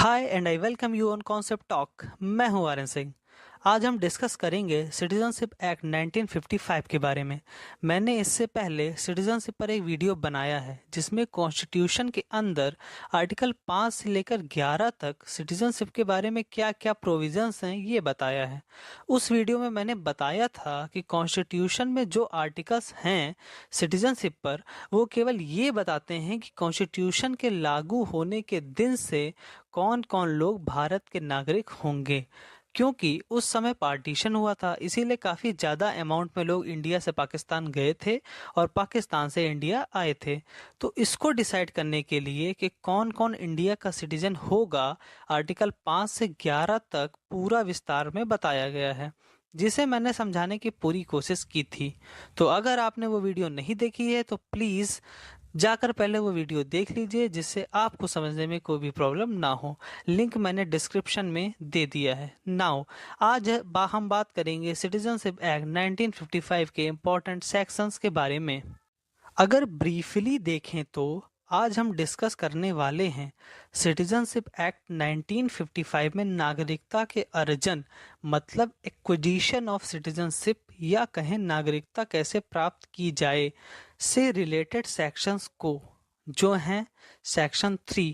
Hi and I welcome you on concept talk. मैं हूं आर्यन सिंह। आज हम डिस्कस करेंगे सिटीजनशिप एक्ट 1955 के बारे में। मैंने इससे पहले सिटीजनशिप पर एक वीडियो बनाया है जिसमें कॉन्स्टिट्यूशन के अंदर आर्टिकल 5 से लेकर 11 तक सिटीजनशिप के बारे में क्या क्या प्रोविजंस हैं ये बताया है। उस वीडियो में मैंने बताया था कि कॉन्स्टिट्यूशन में जो आर्टिकल्स हैं सिटीजनशिप पर वो केवल ये बताते हैं कि कॉन्स्टिट्यूशन के लागू होने के दिन से कौन कौन लोग भारत के नागरिक होंगे। क्योंकि उस समय पार्टीशन हुआ था, इसीलिए काफ़ी ज़्यादा अमाउंट में लोग इंडिया से पाकिस्तान गए थे और पाकिस्तान से इंडिया आए थे। तो इसको डिसाइड करने के लिए कि कौन कौन इंडिया का सिटीजन होगा, आर्टिकल 5 से 11 तक पूरा विस्तार में बताया गया है, जिसे मैंने समझाने की पूरी कोशिश की थी। तो अगर आपने वो वीडियो नहीं देखी है तो प्लीज़ जाकर पहले वो वीडियो देख लीजिए, जिससे आपको समझने में कोई भी प्रॉब्लम ना हो। लिंक मैंने डिस्क्रिप्शन में दे दिया है। नाउ आज हम बात करेंगे सिटीजनशिप एक्ट 1955 के इम्पोर्टेंट सेक्शंस के बारे में। अगर ब्रीफली देखें तो आज हम डिस्कस करने वाले हैं सिटीजनशिप एक्ट 1955 में नागरिकता के अर्जन मतलब एक्विजिशन ऑफ सिटीजनशिप या कहें नागरिकता कैसे प्राप्त की जाए से रिलेटेड सेक्शंस को, जो हैं सेक्शन 3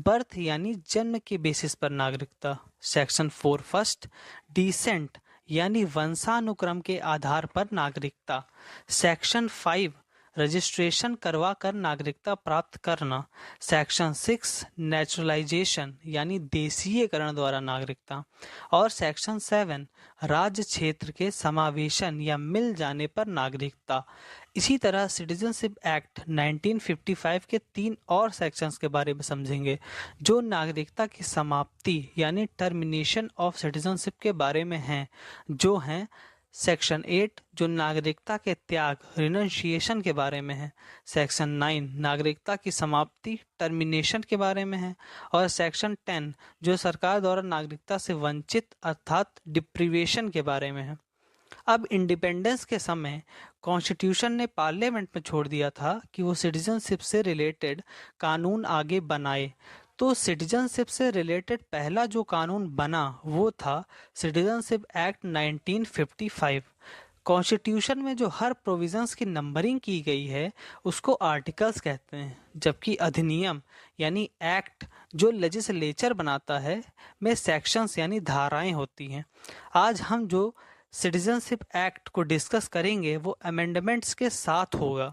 बर्थ यानी जन्म के बेसिस पर नागरिकता, सेक्शन 4 फर्स्ट डिसेंट यानी वंशानुक्रम के आधार पर नागरिकता, सेक्शन 5 रजिस्ट्रेशन करवा कर नागरिकता प्राप्त करना, सेक्शन 6 नेचुरलाइजेशन यानी देशीयकरण द्वारा नागरिकता और सेक्शन 7 राज्य क्षेत्र के समावेशन या मिल जाने पर नागरिकता। इसी तरह सिटीजनशिप एक्ट 1955 के 3 और सेक्शंस के बारे में समझेंगे जो नागरिकता की समाप्ति यानी टर्मिनेशन ऑफ सिटीजनशिप के बारे में हैं, जो हैं सेक्शन 8 जो नागरिकता के त्याग रिनंशिएशन के बारे में है, सेक्शन 9 नागरिकता की समाप्ति टर्मिनेशन के बारे में है और सेक्शन 10 जो सरकार द्वारा नागरिकता से वंचित अर्थात डिप्रीवेशन के बारे में है। अब इंडिपेंडेंस के समय कॉन्स्टिट्यूशन ने पार्लियामेंट में छोड़ दिया था कि वो सिटीजनशिप से रिलेटेड कानून आगे बनाए। तो सिटीजनशिप से रिलेटेड पहला जो कानून बना वो था सिटीजनशिप एक्ट 1955। कॉन्स्टिट्यूशन में जो हर प्रोविजंस की नंबरिंग की गई है उसको आर्टिकल्स कहते हैं, जबकि अधिनियम यानी एक्ट जो लेजिस्लेचर बनाता है में सेक्शंस यानी धाराएं होती हैं। आज हम जो सिटीजनशिप एक्ट को डिस्कस करेंगे वो अमेंडमेंट्स के साथ होगा।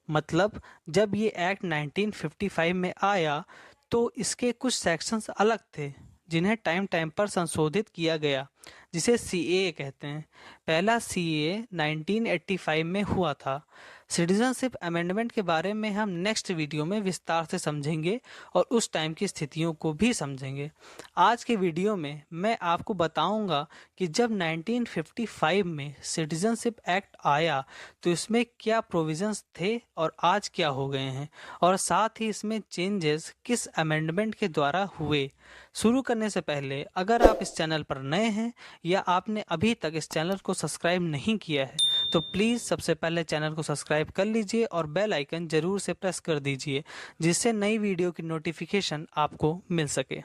मतलब जब ये एक्ट 1955 में आया तो इसके कुछ सेक्शंस अलग थे जिन्हें टाइम टाइम पर संशोधित किया गया, जिसे सीएए कहते हैं। पहला सीएए 1985 में हुआ था। सिटीजनशिप अमेंडमेंट के बारे में हम नेक्स्ट वीडियो में विस्तार से समझेंगे और उस टाइम की स्थितियों को भी समझेंगे। आज के वीडियो में मैं आपको बताऊंगा कि जब 1955 में सिटीजनशिप एक्ट आया तो इसमें क्या प्रोविजंस थे और आज क्या हो गए हैं, और साथ ही इसमें चेंजेस किस अमेंडमेंट के द्वारा हुए। शुरू करने से पहले अगर आप इस चैनल पर नए हैं या आपने अभी तक इस चैनल को सब्सक्राइब नहीं किया है तो प्लीज़ सबसे पहले चैनल को सब्सक्राइब कर लीजिए और बेल आइकन जरूर से प्रेस कर दीजिए, जिससे नई वीडियो की नोटिफिकेशन आपको मिल सके।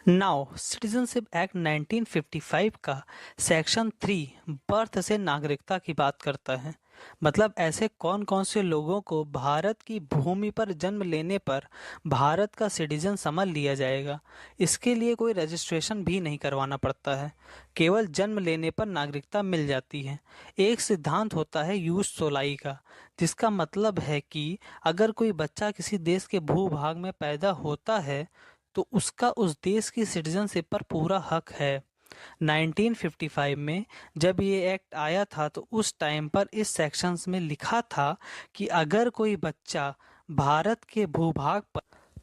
नाउ सिटीजनशिप एक्ट 1955 का सेक्शन 3 बर्थ से नागरिकता की बात करता है। मतलब ऐसे कौन कौन से लोगों को भारत की भूमि पर जन्म लेने पर भारत का सिटीजन समझ लिया जाएगा। इसके लिए कोई रजिस्ट्रेशन भी नहीं करवाना पड़ता है, केवल जन्म लेने पर नागरिकता मिल जाती है। एक सिद्धांत होता है यूस सोलाई का, जिसका मतलब है कि अगर कोई बच्चा किसी देश के भूभाग में पैदा होता है तो उसका उस देश की सिटीजनशिप पर पूरा हक है। 1955 में जब ये एक्ट आया था तो उस टाइम पर इस सेक्शंस में लिखा था कि अगर कोई बच्चा भारत के भूभाग पर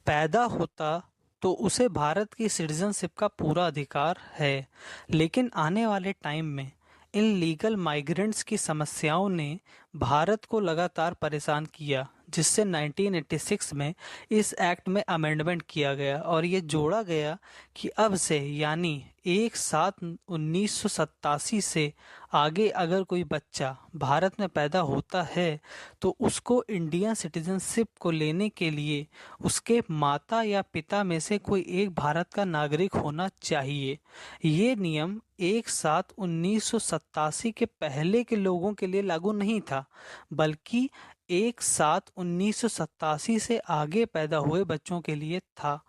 पैदा होता तो उसे भारत की सिटीजनशिप का पूरा अधिकार है। लेकिन आने वाले टाइम में इन लीगल माइग्रेंट्स की समस्याओं ने भारत को लगातार परेशान किया, जिससे 1986 में इस एक्ट में अमेंडमेंट किया गया और ये जोड़ा गया कि अब से यानी 1/7/1987 से आगे अगर कोई बच्चा भारत में पैदा होता है तो उसको इंडियन सिटीजनशिप को लेने के लिए उसके माता या पिता में से कोई एक भारत का नागरिक होना चाहिए। ये नियम 1/7/1987 के पहले के लोगों के लिए लागू नहीं था, बल्कि 1/7/1987 से आगे पैदा हुए बच्चों के लिए था।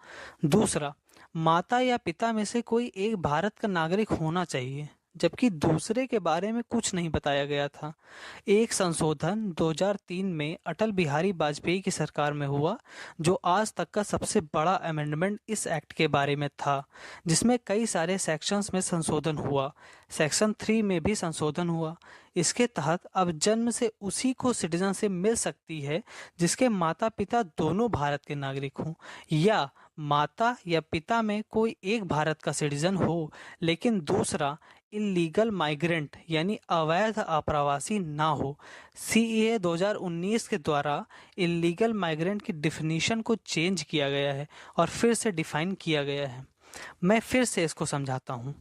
दूसरा, माता या पिता में से कोई एक भारत का नागरिक होना चाहिए, जबकि दूसरे के बारे में कुछ नहीं बताया गया था। एक संशोधन 2003 में अटल बिहारी वाजपेयी की सरकार में हुआ, जो आज तक का सबसे बड़ा अमेंडमेंट इस एक्ट के बारे में था, जिसमें कई सारे सेक्शंस में संशोधन हुआ। सेक्शन 3 में भी संशोधन हुआ। इसके तहत अब जन्म से उसी को सिटीजनशिप मिल सकती है जिसके माता पिता दोनों भारत के नागरिक हों, या माता या पिता में कोई एक भारत का सिटीजन हो लेकिन दूसरा इलीगल माइग्रेंट यानी अवैध आप्रवासी ना हो। सीएए 2019 के द्वारा इलीगल माइग्रेंट की डिफिनीशन को चेंज किया गया है और फिर से डिफाइन किया गया है। मैं फिर से इसको समझाता हूँ।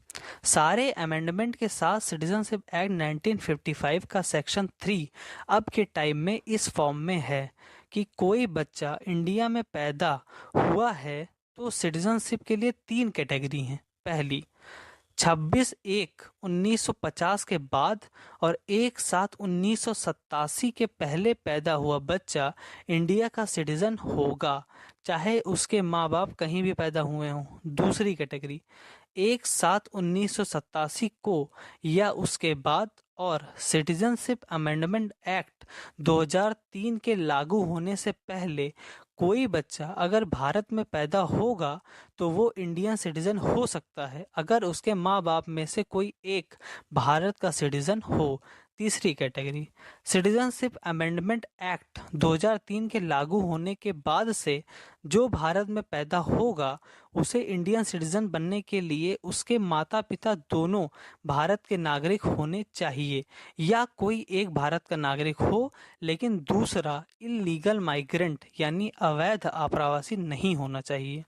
सारे अमेंडमेंट के साथ सिटीजनशिप एक्ट 1955 का सेक्शन 3 अब के टाइम में इस फॉर्म में है कि कोई बच्चा इंडिया में पैदा हुआ है तो सिटीजनशिप के लिए 3 कैटेगरी हैं। पहली, 26/1/1950 के बाद और 1/7/1987 के पहले पैदा हुआ बच्चा इंडिया का सिटीजन होगा, चाहे उसके माँ बाप कहीं भी पैदा हुए हों। दूसरी कैटेगरी, 1/7/1987 को या उसके बाद और सिटीजनशिप अमेंडमेंट एक्ट 2003 के लागू होने से पहले कोई बच्चा अगर भारत में पैदा होगा तो वो इंडियन सिटीजन हो सकता है अगर उसके माँ बाप में से कोई एक भारत का सिटीजन हो। तीसरी कैटेगरी, सिटीजनशिप अमेंडमेंट एक्ट 2003 के लागू होने के बाद से जो भारत में पैदा होगा उसे इंडियन सिटीजन बनने के लिए उसके माता पिता दोनों भारत के नागरिक होने चाहिए, या कोई एक भारत का नागरिक हो लेकिन दूसरा इलीगल माइग्रेंट यानी अवैध आप्रवासी नहीं होना चाहिए।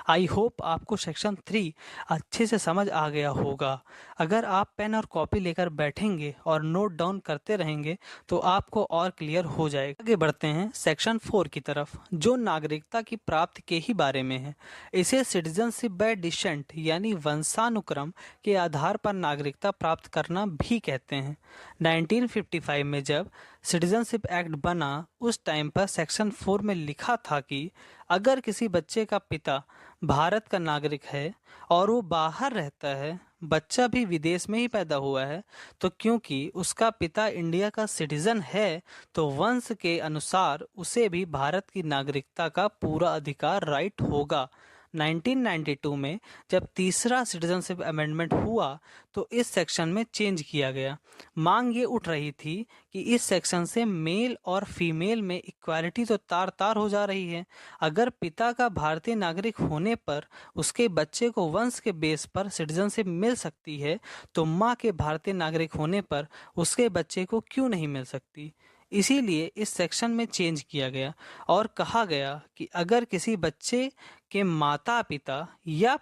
आई होप आपको सेक्शन 3 अच्छे से समझ आ गया होगा। अगर आप पेन और कॉपी लेकर बैठेंगे और नोट डाउन करते रहेंगे तो आपको और क्लियर हो जाएगा। आगे बढ़ते हैं सेक्शन 4 की तरफ, जो नागरिकता की प्राप्ति के ही बारे में है। इसे सिटीजनशिप बाय डिसेंट यानी वंशानुक्रम के आधार पर नागरिकता प्राप्त करना भी कहते हैं। 1955 में जब सिटीजनशिप एक्ट बना उस टाइम पर सेक्शन 4 में लिखा था कि अगर किसी बच्चे का पिता भारत का नागरिक है और वो बाहर रहता है, बच्चा भी विदेश में ही पैदा हुआ है, तो क्योंकि उसका पिता इंडिया का सिटीजन है तो वंश के अनुसार उसे भी भारत की नागरिकता का पूरा अधिकार राइट होगा। 1992 में जब तीसरा सिटीजनशिप अमेंडमेंट हुआ तो इस सेक्शन में चेंज किया गया। मांग ये उठ रही थी कि इस सेक्शन से मेल और फीमेल में इक्वालिटी तो तार तार हो जा रही है। अगर पिता का भारतीय नागरिक होने पर उसके बच्चे को वंश के बेस पर सिटीजनशिप मिल सकती है तो माँ के भारतीय नागरिक होने पर उसके बच्चे को क्यों नहीं मिल सकती। इसीलिए इस सेक्शन में चेंज किया गया और कहा गया कि अगर किसी बच्चे के माता पिता या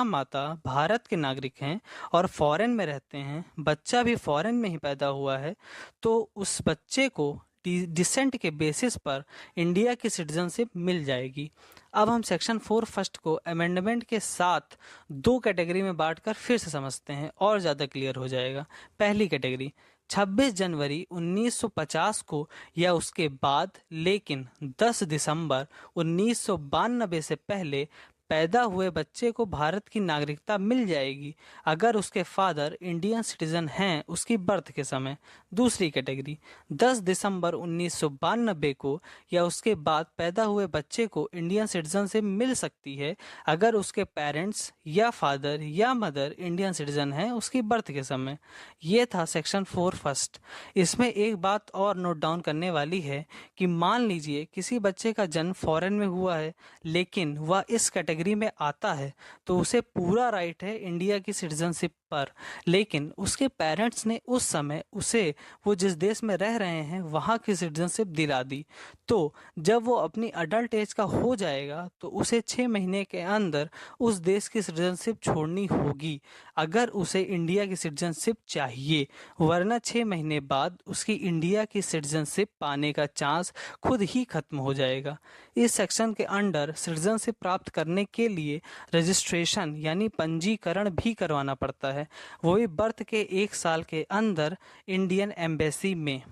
माता भारत के नागरिक हैं और फॉरेन में रहते हैं, बच्चा भी फॉरेन में ही पैदा हुआ है, तो उस बच्चे को डिसेंट के बेसिस पर इंडिया की सिटीजनशिप मिल जाएगी। अब हम सेक्शन 4 फर्स्ट को अमेंडमेंट के साथ 2 कैटेगरी में बांटकर फिर से समझते हैं और ज़्यादा क्लियर हो जाएगा। पहली कैटेगरी, 26 जनवरी 1950 को या उसके बाद लेकिन 10 दिसंबर 1992 से पहले पैदा हुए बच्चे को भारत की नागरिकता मिल जाएगी अगर उसके फादर इंडियन सिटीजन हैं उसकी बर्थ के समय। दूसरी कैटेगरी, 10 दिसंबर 1992 को या उसके बाद पैदा हुए बच्चे को इंडियन सिटीजनशिप मिल सकती है अगर उसके पेरेंट्स या फादर या मदर इंडियन सिटीजन हैं उसकी बर्थ के समय। ये था सेक्शन 4 फर्स्ट। इसमें एक बात और नोट डाउन करने वाली है कि मान लीजिए किसी बच्चे का जन्म फॉरेन में हुआ है लेकिन वह इस कैटेगरी कैटेगरी में आता है तो उसे पूरा राइट है इंडिया की सिटीजनशिप पर, लेकिन उसके पेरेंट्स ने उस समय उसे वो जिस देश में रह रहे हैं वहाँ की सिटीजनशिप दिला दी। तो जब वो अपनी अडल्ट एज का हो जाएगा तो उसे 6 महीने के अंदर उस देश की सिटीजनशिप छोड़नी होगी अगर उसे इंडिया की सिटीजनशिप चाहिए, वरना 6 महीने बाद उसकी इंडिया की सिटीजनशिप पाने का चांस खुद ही खत्म हो जाएगा। इस सेक्शन के अंडर सिटीजनशिप प्राप्त करने के लिए रजिस्ट्रेशन यानी पंजीकरण भी करवाना पड़ता है, वो भी बर्थ के 1 साल के अंदर इंडियन एम्बेसी में।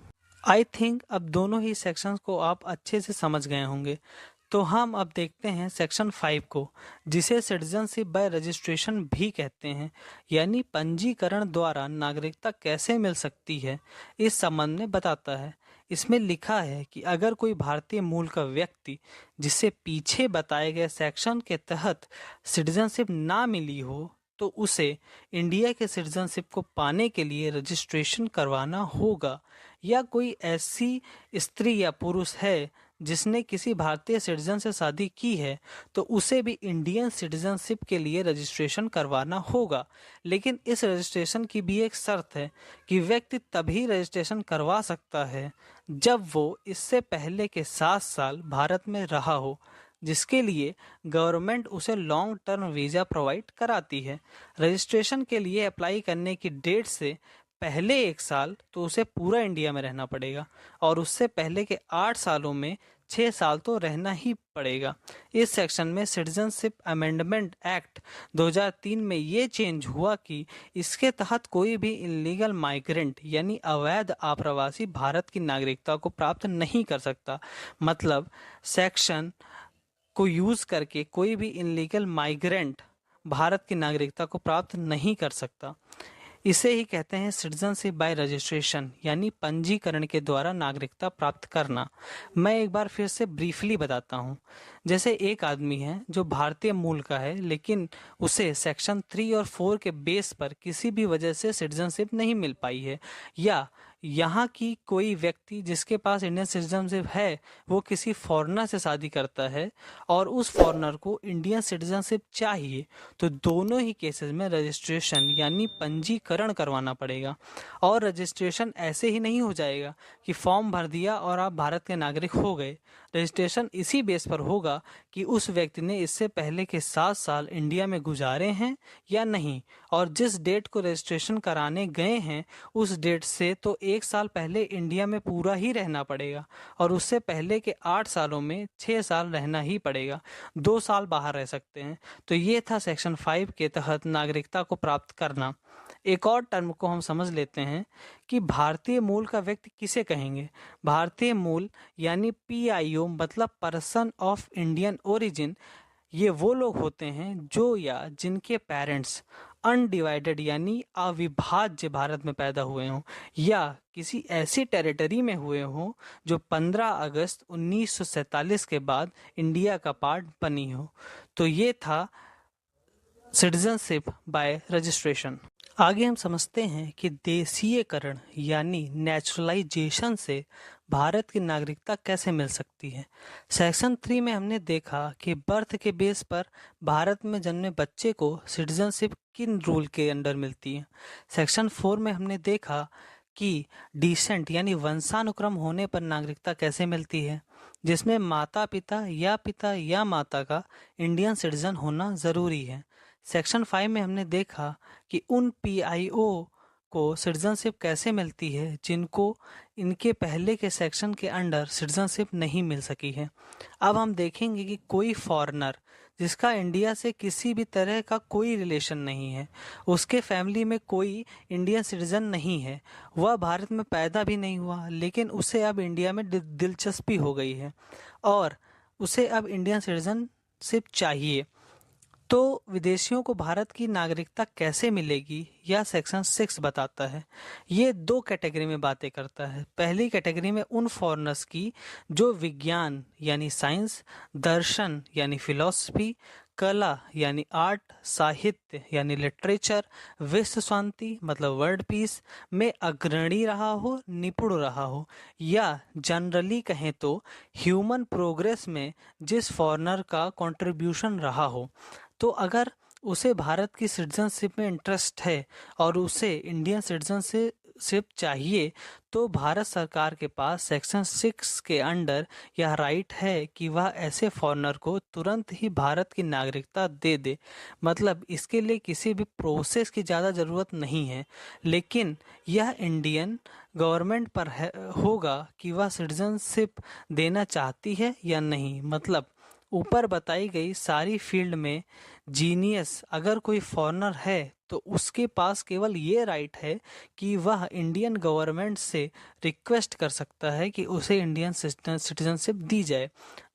आई थिंक अब दोनों ही सेक्शंस को आप अच्छे से समझ गए होंगे। तो हम अब देखते हैं सेक्शन 5 को, जिसे सिटीजनशिप बाय रजिस्ट्रेशन भी कहते हैं, यानी पंजीकरण द्वारा नागरिकता कैसे मिल सकती है इस संबंध में बताता है। इसमें लिखा है कि अगर कोई भारतीय मूल का व्यक्ति जिसे पीछे बताए गए सेक्शन के तहत सिटीजनशिप ना मिली हो तो उसे इंडिया के सिटीजनशिप को पाने के लिए रजिस्ट्रेशन करवाना होगा, या कोई ऐसी स्त्री या पुरुष है जिसने किसी भारतीय सिटीजन से शादी की है तो उसे भी इंडियन सिटीजनशिप के लिए रजिस्ट्रेशन करवाना होगा। लेकिन इस रजिस्ट्रेशन की भी एक शर्त है कि व्यक्ति तभी रजिस्ट्रेशन करवा सकता है जब वो इससे पहले के 7 साल भारत में रहा हो, जिसके लिए गवर्नमेंट उसे लॉन्ग टर्म वीज़ा प्रोवाइड कराती है। रजिस्ट्रेशन के लिए अप्लाई करने की डेट से पहले 1 साल तो उसे पूरा इंडिया में रहना पड़ेगा और उससे पहले के 8 सालों में 6 साल तो रहना ही पड़ेगा। इस सेक्शन में सिटीजनशिप अमेंडमेंट एक्ट 2003 में ये चेंज हुआ कि इसके तहत कोई भी इलीगल माइग्रेंट यानी अवैध आप्रवासी भारत की नागरिकता को प्राप्त नहीं कर सकता। मतलब सेक्शन को यूज़ करके कोई भी इलीगल माइग्रेंट भारत की नागरिकता को प्राप्त नहीं कर सकता। इसे ही कहते हैं सिटीजनशिप बाय रजिस्ट्रेशन, यानी पंजीकरण के द्वारा नागरिकता प्राप्त करना। मैं एक बार फिर से ब्रीफली बताता हूँ। जैसे एक आदमी है जो भारतीय मूल का है लेकिन उसे सेक्शन 3 और 4 के बेस पर किसी भी वजह से सिटीजनशिप नहीं मिल पाई है, या यहाँ की कोई व्यक्ति जिसके पास इंडियन सिटीजनशिप है वो किसी फॉरेनर से शादी करता है और उस फॉरेनर को इंडियन सिटीजनशिप चाहिए, तो दोनों ही केसेस में रजिस्ट्रेशन यानी पंजीकरण करवाना पड़ेगा। और रजिस्ट्रेशन ऐसे ही नहीं हो जाएगा कि फॉर्म भर दिया और आप भारत के नागरिक हो गए। रजिस्ट्रेशन इसी बेस पर होगा कि उस व्यक्ति ने इससे पहले के 7 साल इंडिया में गुजारे हैं या नहीं, और जिस डेट को रजिस्ट्रेशन कराने गए हैं उस डेट से तो 1 साल पहले इंडिया में पूरा ही रहना पड़ेगा और उससे पहले के 8 सालों में 6 साल रहना ही पड़ेगा, 2 साल बाहर रह सकते हैं। तो ये था सेक्शन 5 के तहत नागरिकता को प्राप्त करना। एक और टर्म को हम समझ लेते हैं कि भारतीय मूल का व्यक्ति किसे कहेंगे। भारतीय मूल यानी PIO मतलब पर्सन ऑफ इंडियन ओरिजिन, ये वो लोग होते हैं जो या जिनके पेरेंट्स अनडिवाइडेड यानी अविभाज्य भारत में पैदा हुए हों या किसी ऐसी टेरिटरी में हुए हों जो 15 अगस्त 1947 के बाद इंडिया का पार्ट बनी हो। तो ये था सिटीजनशिप बाय रजिस्ट्रेशन। आगे हम समझते हैं कि देशीयकरण यानी नेचुरलाइजेशन से भारत की नागरिकता कैसे मिल सकती है। सेक्शन 3 में हमने देखा कि बर्थ के बेस पर भारत में जन्मे बच्चे को सिटीजनशिप किन रूल के अंडर मिलती है। सेक्शन 4 में हमने देखा कि डिसेंट यानी वंशानुक्रम होने पर नागरिकता कैसे मिलती है, जिसमें माता पिता या माता का इंडियन सिटीजन होना ज़रूरी है। सेक्शन 5 में हमने देखा कि उन PIO को सिटीजनशिप कैसे मिलती है जिनको इनके पहले के सेक्शन के अंडर सिटीजनशिप नहीं मिल सकी है। अब हम देखेंगे कि कोई फॉरेनर जिसका इंडिया से किसी भी तरह का कोई रिलेशन नहीं है, उसके फैमिली में कोई इंडियन सिटीजन नहीं है, वह भारत में पैदा भी नहीं हुआ, लेकिन उसे अब इंडिया में दिलचस्पी हो गई है और उसे अब इंडियन सिटीजनशिप चाहिए, तो विदेशियों को भारत की नागरिकता कैसे मिलेगी यह सेक्शन 6 बताता है। ये 2 कैटेगरी में बातें करता है। पहली कैटेगरी में उन फॉरेनर्स की जो विज्ञान यानी साइंस, दर्शन यानी फिलॉसफी, कला यानी आर्ट, साहित्य यानी लिटरेचर, विश्व शांति मतलब वर्ल्ड पीस में अग्रणी रहा हो, निपुण रहा हो, या जनरली कहें तो ह्यूमन प्रोग्रेस में जिस फॉरेनर का कंट्रीब्यूशन रहा हो। तो अगर उसे भारत की सिटीजनशिप में इंटरेस्ट है और उसे इंडियन सिटीजनशिप चाहिए, तो भारत सरकार के पास सेक्शन 6 के अंडर यह राइट है कि वह ऐसे फॉरेनर को तुरंत ही भारत की नागरिकता दे दे। मतलब इसके लिए किसी भी प्रोसेस की ज़्यादा ज़रूरत नहीं है, लेकिन यह इंडियन गवर्नमेंट पर होगा कि वह सिटीजनशिप देना चाहती है या नहीं। मतलब ऊपर बताई गई सारी फील्ड में जीनियस अगर कोई फॉरेनर है तो उसके पास केवल ये राइट है कि वह इंडियन गवर्नमेंट से रिक्वेस्ट कर सकता है कि उसे इंडियन सिटीजनशिप दी जाए।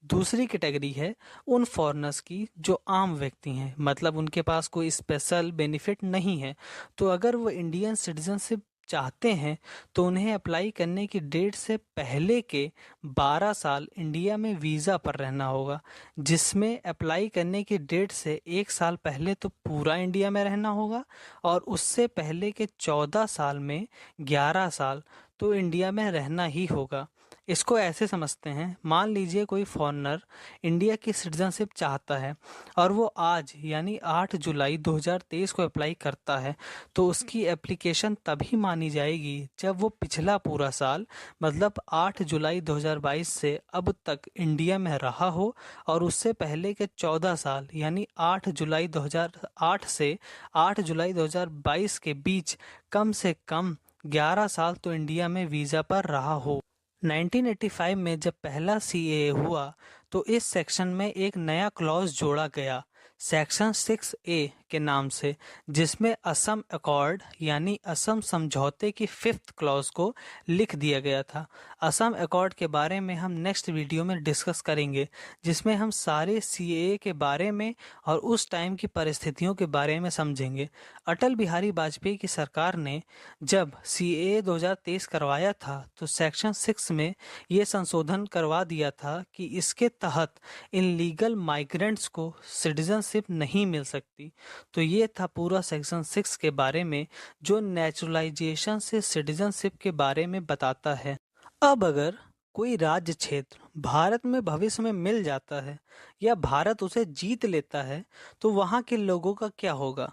दूसरी कैटेगरी है उन फॉरेनर्स की जो आम व्यक्ति हैं, मतलब उनके पास कोई स्पेशल बेनिफिट नहीं है। तो अगर वो इंडियन सिटीजनशिप चाहते हैं तो उन्हें अप्लाई करने की डेट से पहले के 12 साल इंडिया में वीज़ा पर रहना होगा, जिसमें अप्लाई करने की डेट से 1 साल पहले तो पूरा इंडिया में रहना होगा और उससे पहले के 14 साल में 11 साल तो इंडिया में रहना ही होगा। इसको ऐसे समझते हैं, मान लीजिए कोई फॉरेनर इंडिया की सिटीजनशिप चाहता है और वो आज यानी 8 जुलाई 2023 को अप्लाई करता है, तो उसकी एप्लीकेशन तभी मानी जाएगी जब वो पिछला पूरा साल मतलब 8 जुलाई 2022 से अब तक इंडिया में रहा हो और उससे पहले के 14 साल यानी 8 जुलाई 2008 से 8 जुलाई 2022 के बीच कम से कम 11 साल तो इंडिया में वीज़ा पर रहा हो। 1985 में जब पहला सीएए हुआ तो इस सेक्शन में एक नया क्लॉज जोड़ा गया सेक्शन 6A के नाम से, जिसमें असम अकॉर्ड यानी असम समझौते की 5th क्लॉज को लिख दिया गया था। असम अकॉर्ड के बारे में हम नेक्स्ट वीडियो में डिस्कस करेंगे, जिसमें हम सारे सीएए के बारे में और उस टाइम की परिस्थितियों के बारे में समझेंगे। अटल बिहारी वाजपेयी की सरकार ने जब सीएए 2023 करवाया था तो सेक्शन 6 में ये संशोधन करवा दिया था कि इसके तहत इन लीगल माइग्रेंट्स को सिटीजनशिप नहीं मिल सकती। तो ये था पूरा सेक्शन 6 के बारे में जो नेचुरलाइजेशन से सिटीजनशिप के बारे में बताता है। अब अगर कोई राज्य क्षेत्र भारत में भविष्य में मिल जाता है या भारत उसे जीत लेता है तो वहाँ के लोगों का क्या होगा?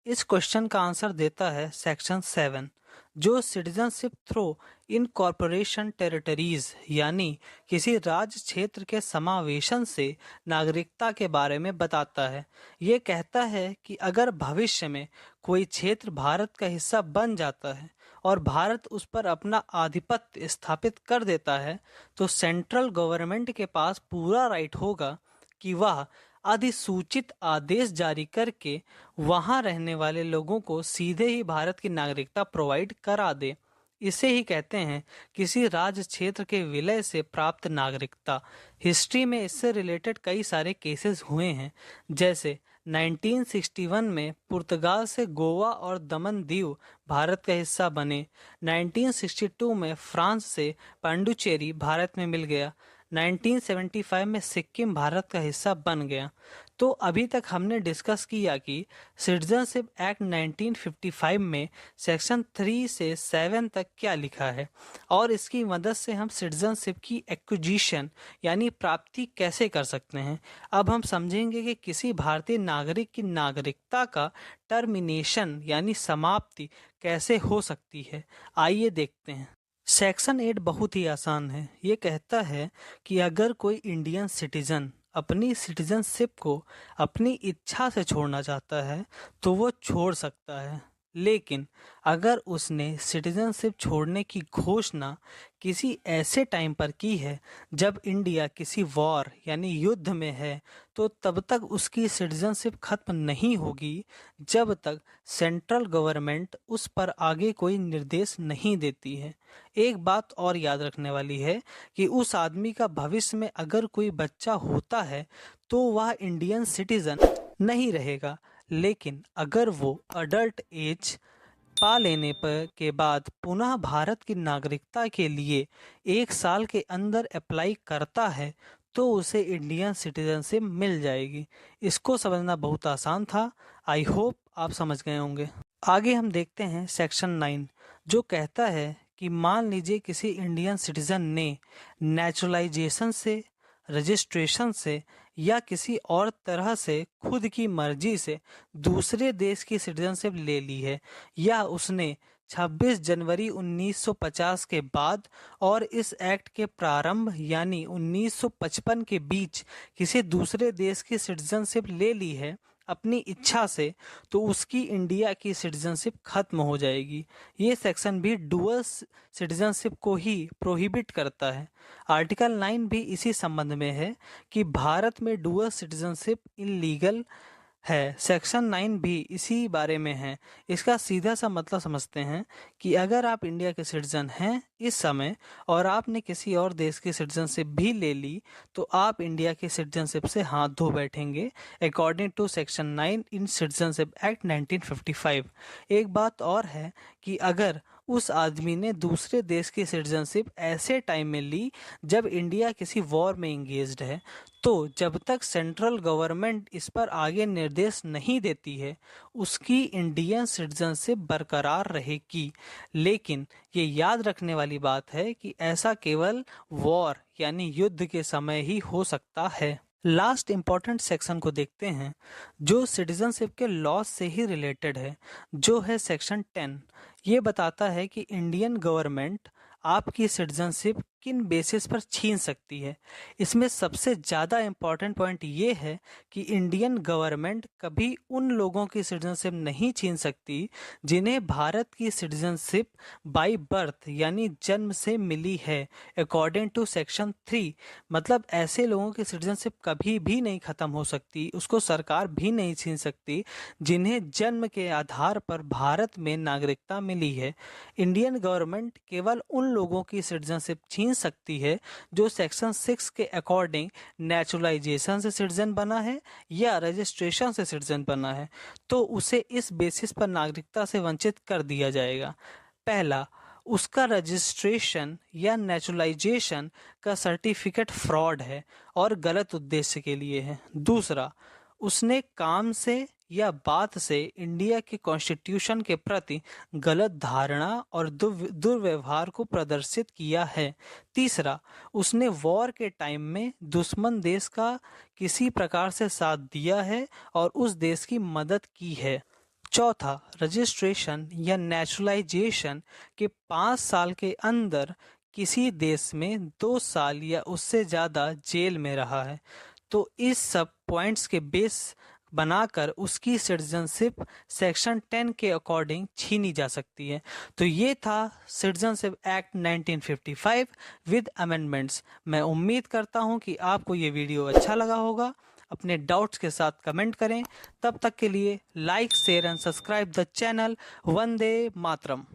इस क्वेश्चन का आंसर देता है सेक्शन 7, जो सिटीजनशिप थ्रू इनकॉर्पोरेशन टेरिटरीज यानी किसी राज्य क्षेत्र के समावेशन से नागरिकता के बारे में बताता है। ये कहता है कि अगर भविष्य में कोई क्षेत्र भारत का हिस्सा बन जाता है और भारत उस पर अपना आधिपत्य स्थापित कर देता है तो सेंट्रल गवर्नमेंट के पास पूरा राइट होगा कि वह अधिसूचित आदेश जारी करके वहां रहने वाले लोगों को सीधे ही भारत की नागरिकता प्रोवाइड करा दे। इसे ही कहते हैं किसी राज्य क्षेत्र के विलय से प्राप्त नागरिकता। हिस्ट्री में इससे रिलेटेड कई सारे केसेस हुए हैं, जैसे 1961 में पुर्तगाल से गोवा और दमन दीव भारत का हिस्सा बने। 1962 में फ्रांस से पांडुचेरी भारत में मिल गया। 1975 में सिक्किम भारत का हिस्सा बन गया। तो अभी तक हमने डिस्कस किया कि सिटीजनशिप एक्ट 1955 में सेक्शन 3 से 7 तक क्या लिखा है और इसकी मदद से हम सिटीजनशिप की एक्विजिशन यानी प्राप्ति कैसे कर सकते हैं। अब हम समझेंगे कि किसी भारतीय नागरिक की नागरिकता का टर्मिनेशन यानी समाप्ति कैसे हो सकती है। आइए देखते हैं। सेक्शन 8 बहुत ही आसान है। ये कहता है कि अगर कोई इंडियन सिटीजन अपनी सिटीजनशिप को अपनी इच्छा से छोड़ना चाहता है तो वो छोड़ सकता है, लेकिन अगर उसने सिटीजनशिप छोड़ने की घोषणा किसी ऐसे टाइम पर की है जब इंडिया किसी वॉर यानी युद्ध में है तो तब तक उसकी सिटीजनशिप खत्म नहीं होगी जब तक सेंट्रल गवर्नमेंट उस पर आगे कोई निर्देश नहीं देती है। एक बात और याद रखने वाली है कि उस आदमी का भविष्य में अगर कोई बच्चा होता है तो वह इंडियन सिटीजन नहीं रहेगा, लेकिन अगर वो अडल्ट एज पा लेने पर के बाद पुनः भारत की नागरिकता के लिए 1 साल के अंदर अप्लाई करता है तो उसे इंडियन सिटीजनशिप मिल जाएगी। इसको समझना बहुत आसान था। आई होप आप समझ गए होंगे। आगे हम देखते हैं सेक्शन 9, जो कहता है कि मान लीजिए किसी इंडियन सिटीजन ने नेचुरलाइजेशन से, रजिस्ट्रेशन से या किसी और तरह से खुद की मर्जी से दूसरे देश की सिटीजनशिप ले ली है, या उसने 26 जनवरी 1950 के बाद और इस एक्ट के प्रारंभ यानी 1955 के बीच किसी दूसरे देश की सिटीजनशिप ले ली है अपनी इच्छा से, तो उसकी इंडिया की सिटीजनशिप खत्म हो जाएगी। ये सेक्शन भी डुअल सिटीजनशिप को ही प्रोहिबिट करता है। आर्टिकल 9 भी इसी संबंध में है कि भारत में डुअल सिटीजनशिप इलीगल है। सेक्शन 9 भी इसी बारे में है। इसका सीधा सा मतलब समझते हैं कि अगर आप इंडिया के सिटीजन हैं इस समय और आपने किसी और देश की सिटीजनशिप भी ले ली, तो आप इंडिया की सिटीजनशिप से हाथ धो बैठेंगे according to section 9 in citizenship act 1955। एक बात और है कि अगर उस आदमी ने दूसरे देश की सिटीजनशिप ऐसे टाइम में ली जब इंडिया किसी वॉर में इंगेज्ड है, तो जब तक सेंट्रल गवर्नमेंट इस पर आगे निर्देश नहीं देती है उसकी इंडियन सिटीजनशिप बरकरार रहेगी। लेकिन ये याद रखने वाली बात है कि ऐसा केवल वॉर यानी युद्ध के समय ही हो सकता है। लास्ट इम्पॉर्टेंट सेक्शन को देखते हैं जो सिटीजनशिप के लॉज से ही रिलेटेड है, जो है सेक्शन 10। ये बताता है कि इंडियन गवर्नमेंट आपकी सिटीजनशिप किन बेसिस पर छीन सकती है। इसमें सबसे ज़्यादा इम्पॉर्टेंट पॉइंट ये है कि इंडियन गवर्नमेंट कभी उन लोगों की सिटीजनशिप नहीं छीन सकती जिन्हें भारत की सिटीजनशिप बाय बर्थ यानी जन्म से मिली है अकॉर्डिंग टू सेक्शन 3। मतलब ऐसे लोगों की सिटीजनशिप कभी भी नहीं ख़त्म हो सकती, उसको सरकार भी नहीं छीन सकती जिन्हें जन्म के आधार पर भारत में नागरिकता मिली है। इंडियन गवर्नमेंट केवल उन लोगों की सिटीजनशिप छीन सकती है जो सेक्शन 6 के अकॉर्डिंग नेचुरलाइजेशन से सिटीजन बना है या रजिस्ट्रेशन से सिटीजन बना है, तो उसे इस बेसिस पर नागरिकता से वंचित कर दिया जाएगा। पहला, उसका रजिस्ट्रेशन या नेचुरलाइजेशन का सर्टिफिकेट फ्रॉड है और गलत उद्देश्य के लिए है। दूसरा, उसने काम से या बात से इंडिया के कॉन्स्टिट्यूशन के प्रति गलत धारणा और दुर्व्यवहार को प्रदर्शित किया है। तीसरा, उसने वॉर के टाइम में दुश्मन देश का किसी प्रकार से साथ दिया है और उस देश की मदद की है। चौथा, रजिस्ट्रेशन या नेचुरलाइजेशन के 5 साल के अंदर किसी देश में 2 साल या उससे ज़्यादा जेल में रहा है। तो इस सब पॉइंट्स के बेस बनाकर उसकी सिटीजनशिप सेक्शन 10 के अकॉर्डिंग छीनी जा सकती है। तो ये था सिटीजनशिप एक्ट 1955 विद अमेंडमेंट्स। मैं उम्मीद करता हूँ कि आपको ये वीडियो अच्छा लगा होगा। अपने डाउट्स के साथ कमेंट करें। तब तक के लिए like, share and subscribe the channel. Vande Mataram.